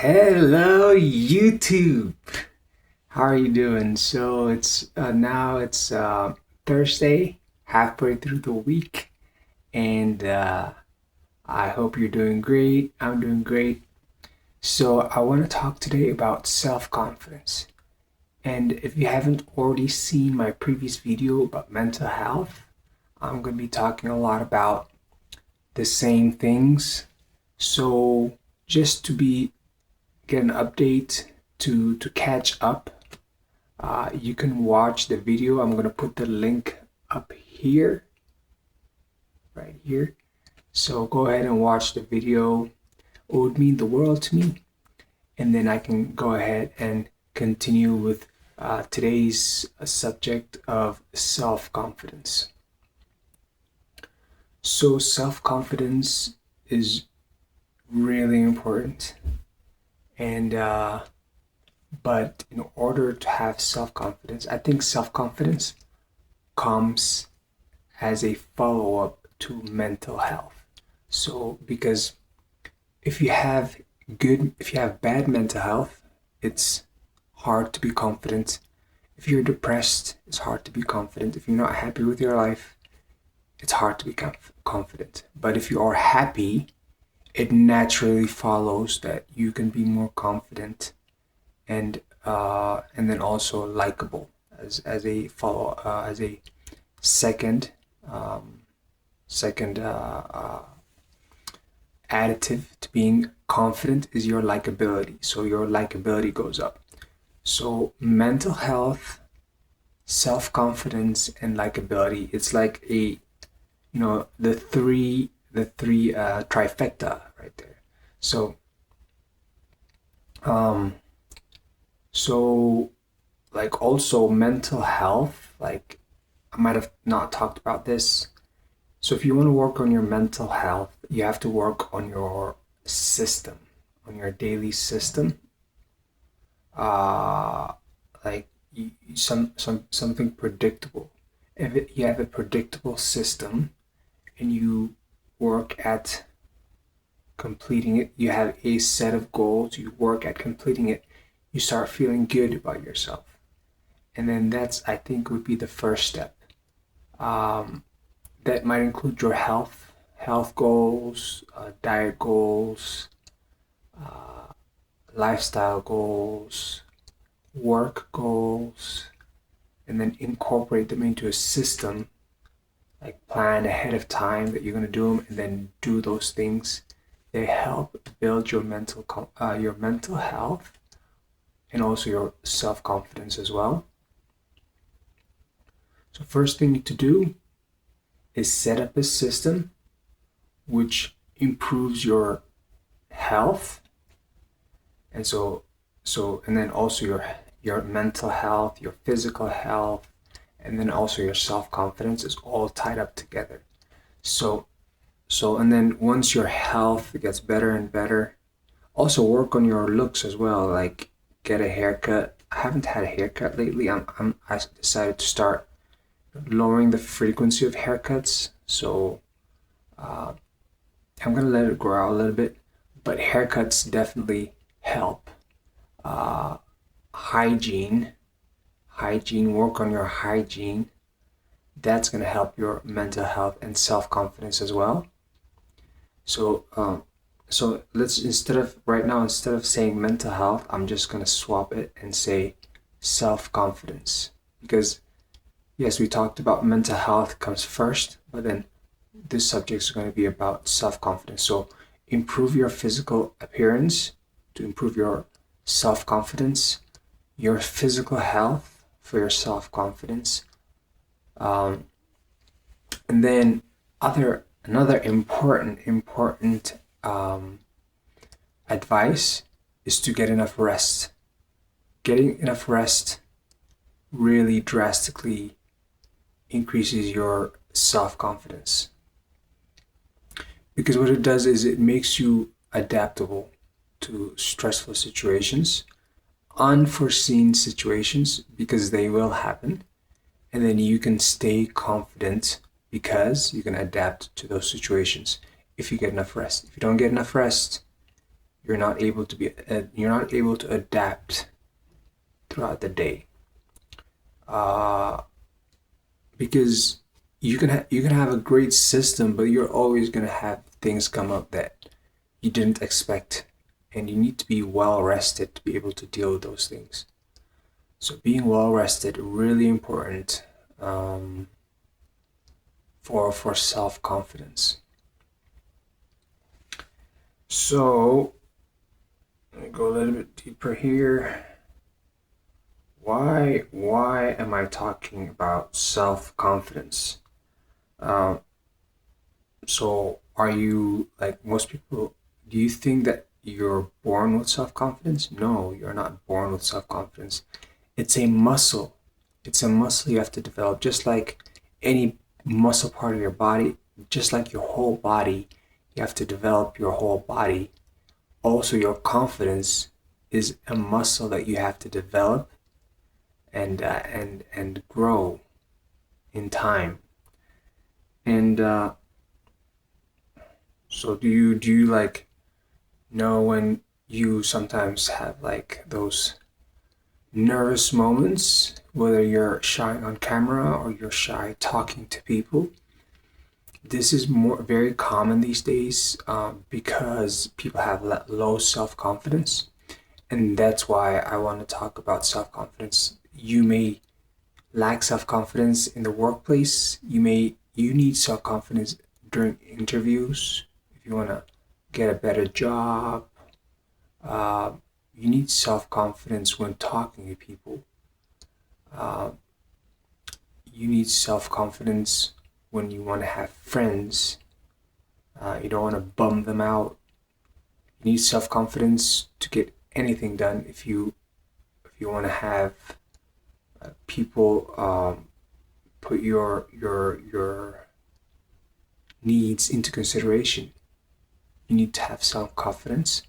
Hello, YouTube. How are you doing? So it's Thursday, halfway through the week, and I hope you're doing great. I'm doing great. So I want to talk today about self-confidence. And if you haven't already seen my previous video about mental health, I'm going to be talking a lot about the same things. So just to be get an update to catch up, you can watch the video. I'm gonna put the link up here, right here. So go ahead and watch the video. It would mean the world to me. And then I can go ahead and continue with today's subject of self-confidence. So self-confidence is really important. And but in order to have self-confidence, I think self-confidence comes as a follow-up to mental health. So because if you have bad mental health, it's hard to be confident. If you're depressed, it's hard to be confident. If you're not happy with your life, it's hard to be confident. But if you are happy, it naturally follows that you can be more confident and then also likable as a follow as a second um, second additive to being confident is your likability. So your likability goes up. So mental health, self-confidence, and likability. It's like the three trifecta right there. So um so like also mental health, like I might have not talked about this. So if you want to work on your mental health, you have to work on your system, on your daily system. Uh like something predictable. If you have a predictable system and you work at completing it, you have a set of goals, you work at completing it, you start feeling good about yourself. And then that's, I think, would be the first step. Um, that might include your health goals, diet goals, uh, lifestyle goals, work goals, and then incorporate them into a system, like plan ahead of time that you're going to do them and then do those things. They help build your mental health and also your self-confidence as well. So first thing to do is set up a system which improves your health, and and then also your mental health, your physical health, and then also your self-confidence is all tied up together. So and then once your health gets better and better, also work on your looks as well, like get a haircut. I haven't had a haircut lately. I decided to start lowering the frequency of haircuts. So uh, I'm gonna let it grow out a little bit, but haircuts definitely help. Uh, hygiene, work on your hygiene. That's gonna help your mental health and self-confidence as well. So let's instead of saying mental health, I'm just gonna swap it and say self-confidence, because yes, we talked about mental health comes first, but then this subject is going to be about self-confidence. So improve your physical appearance to improve your self-confidence, your physical health for your self-confidence, um, and then another important advice is to get enough rest. Getting enough rest really drastically increases your self-confidence, because what it does is it makes you adaptable to stressful situations, unforeseen situations, because they will happen, and then you can stay confident because you can adapt to those situations if you get enough rest. If you don't get enough rest, you're not able to adapt throughout the day. Because you can have a great system, but you're always gonna have things come up that you didn't expect, and you need to be well rested to be able to deal with those things. So being well rested really important, for self confidence. So let me go a little bit deeper here. Why am I talking about self confidence? Um, so are you like most people? Do you think that you're born with self confidence? No, you're not born with self confidence. It's a muscle. It's a muscle you have to develop, just like any muscle part of your body, just like your whole body. You have to develop your whole body. Also, your confidence is a muscle that you have to develop and grow in time. And so, do you like know when you sometimes have like those nervous moments, whether you're shy on camera or you're shy talking to people? This is more very common these days, because people have low self confidence, and that's why I want to talk about self confidence. You may lack self confidence in the workplace. You need self confidence during interviews if you want to get a better job. Uh, you need self confidence when talking to people. Uh, you need self confidence when you want to have friends. You don't want to bum them out. You need self confidence to get anything done. If you want to have people put your needs into consideration, you need to have self confidence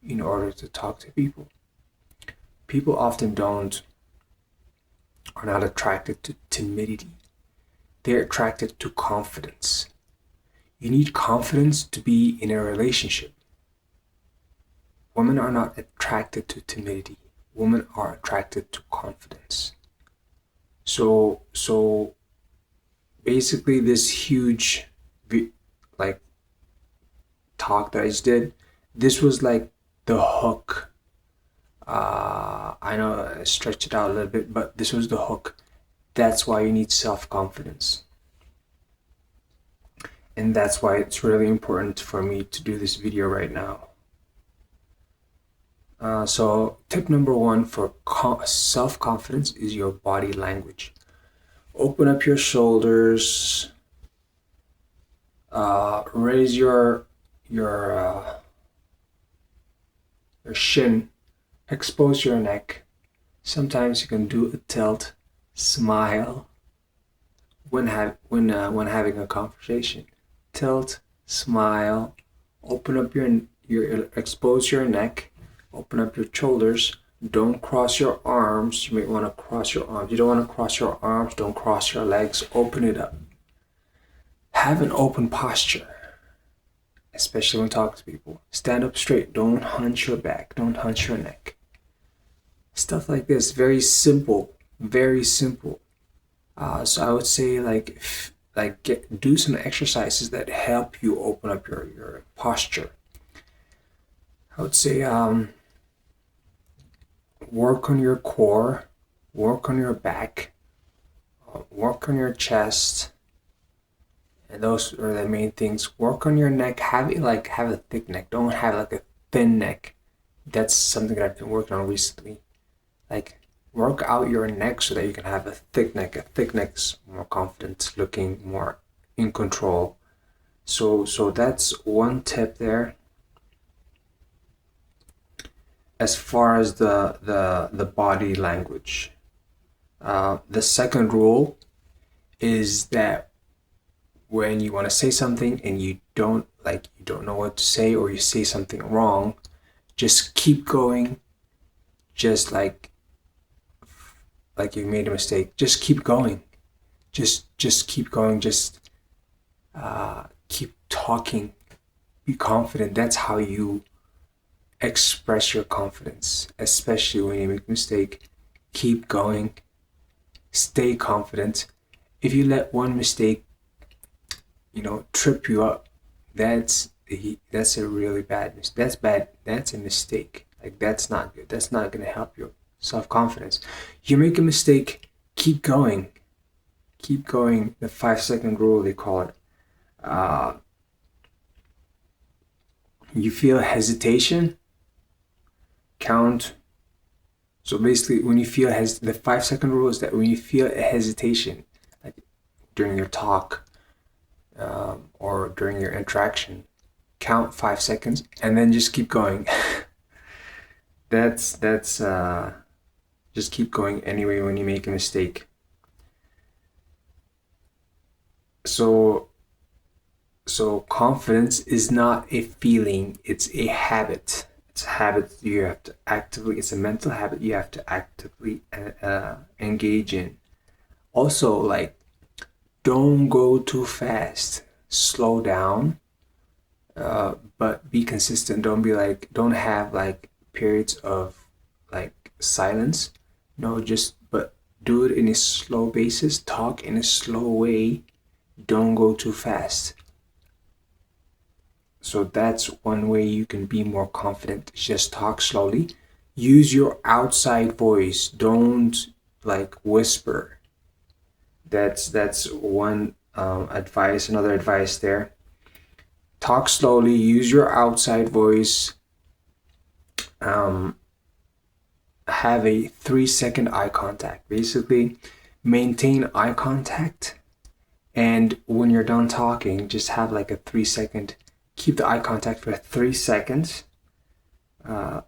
in order to talk to people. People often are not attracted to timidity. They're attracted to confidence. You need confidence to be in a relationship. Women are not attracted to timidity. Women are attracted to confidence. So basically, this huge like talk that I just did, this was like the hook. I know I stretched it out a little bit, but this was the hook. That's why you need self confidence. And that's why it's really important for me to do this video right now. So tip number one for self-confidence is your body language. Open up your shoulders, raise your shin, expose your neck. Sometimes you can do a tilt, smile when having a conversation. Tilt, smile, open up your expose your neck, open up your shoulders. Don't cross your arms. You may want to cross your arms. You don't want to cross your arms. Don't cross your legs. Open it up. Have an open posture, especially when talking to people. Stand up straight. Don't hunch your back. Don't hunch your neck. Stuff like this. Very simple. Very simple. So I would say do some exercises that help you open up your posture. I would say work on your core, work on your back, work on your chest, and those are the main things. Work on your neck. Have a thick neck. Don't have like a thin neck. That's something that I've been working on recently. Like work out your neck so that you can have a thick neck. A thick neck's more confident looking, more in control. So that's one tip there. As far as the body language, the second rule is that when you want to say something and you don't know what to say, or you say something wrong, just keep going. Just like you made a mistake, just keep going. Just keep going. Just keep talking. Be confident. That's how you express your confidence, especially when you make a mistake. Keep going, stay confident. If you let one mistake, trip you up, that's a really bad mistake. That's bad. That's a mistake. Like, that's not good. That's not gonna help your self-confidence. You make a mistake, keep going. Keep going. The 5-second rule, they call it. You feel hesitation, count. So basically, when you feel the 5-second rule is that when you feel a hesitation, like during your talk or during your interaction, count 5 seconds and then just keep going. that's just keep going anyway when you make a mistake. So confidence is not a feeling, it's a habit. It's a habit you have to actively, it's a mental habit you have to actively engage in. Also, like, don't go too fast. Slow down, but be consistent. Don't have like periods of like silence. No, but do it in a slow basis. Talk in a slow way. Don't go too fast. So that's one way you can be more confident. Just talk slowly. Use your outside voice. Don't like whisper. That's one advice. Another advice there. Talk slowly. Use your outside voice. Have a 3-second eye contact. Basically, maintain eye contact. And when you're done talking, just have like a 3-second. Keep the eye contact for 3 seconds. And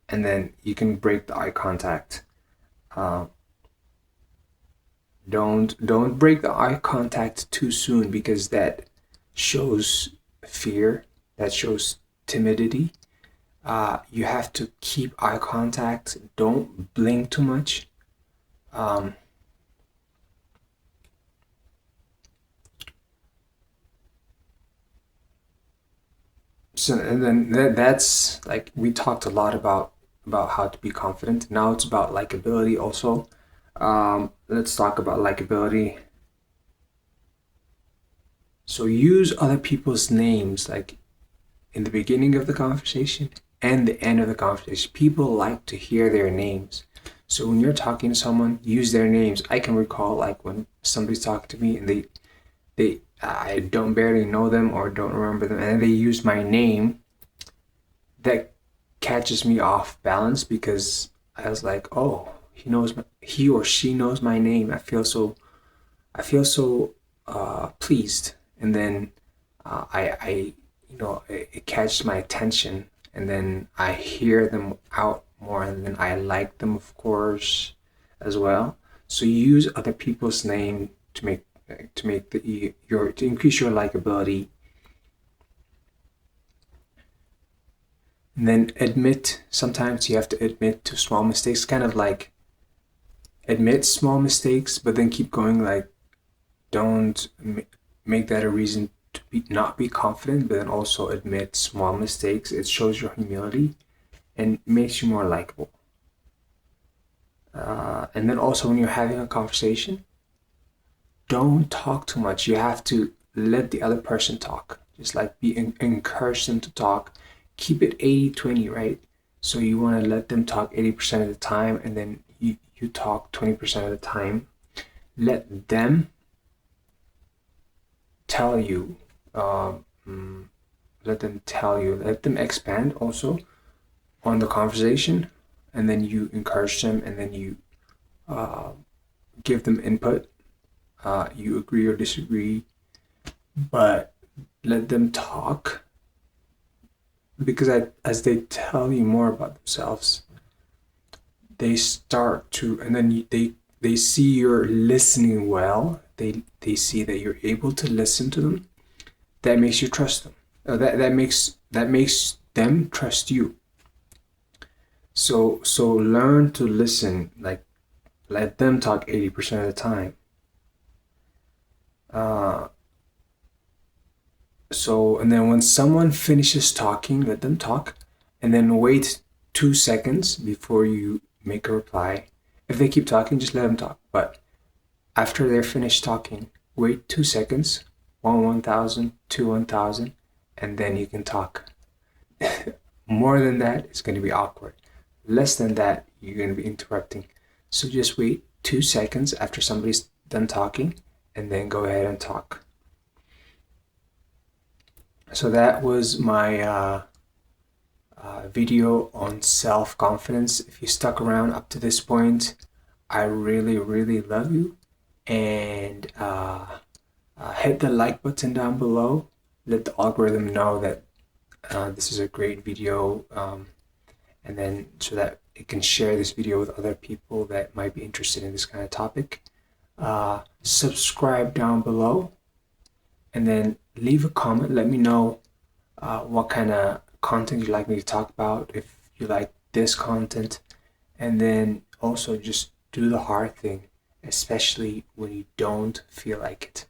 then you can break the eye contact. Don't break the eye contact too soon, because that shows fear, that shows timidity. You have to keep eye contact. Don't blink too much. So, and then that's like, we talked a lot about how to be confident. Now it's about likability also. Let's talk about likability. So use other people's names, like in the beginning of the conversation and the end of the conversation. People like to hear their names. So when you're talking to someone, use their names. I can recall like when somebody's talking to me and I don't barely know them or don't remember them, and they use my name. That catches me off balance, because I was like, oh, he or she knows my name. I feel so pleased, and then it catches my attention, and then I hear them out more, and then I like them, of course, as well. So use other people's name to increase your likability. And then sometimes you have to admit to small mistakes, kind of like admit small mistakes, but then keep going. Like, don't make that a reason to not be confident, but then also admit small mistakes. It shows your humility and makes you more likable. And then also, when you're having a conversation, don't talk too much. You have to let the other person talk. Just like encourage them to talk. Keep it 80-20, right? So you want to let them talk 80% of the time, and then you talk 20% of the time. Let them tell you. Let them expand also on the conversation, and then you encourage them, and then you give them input. You agree or disagree, but let them talk, because as they tell you more about themselves, they start to, and then they see you're listening well. They see that you're able to listen to them. That makes you trust them. That makes them trust you. So learn to listen. Like, let them talk 80% of the time. and then when someone finishes talking, let them talk, and then wait 2 seconds before you make a reply. If they keep talking, just let them talk. But after they're finished talking, wait 2 seconds, 1,000, 1,000, and then you can talk. More than that, it's going to be awkward. Less than that, you're going to be interrupting. So just wait 2 seconds after somebody's done talking, and then go ahead and talk. So that was my video on self-confidence. If you stuck around up to this point, I really, really love you. And hit the like button down below. Let the algorithm know that this is a great video, and then so that it can share this video with other people that might be interested in this kind of topic. Subscribe down below, and then leave a comment. Let me know what kind of content you'd like me to talk about, if you like this content, and then also just do the hard thing, especially when you don't feel like it.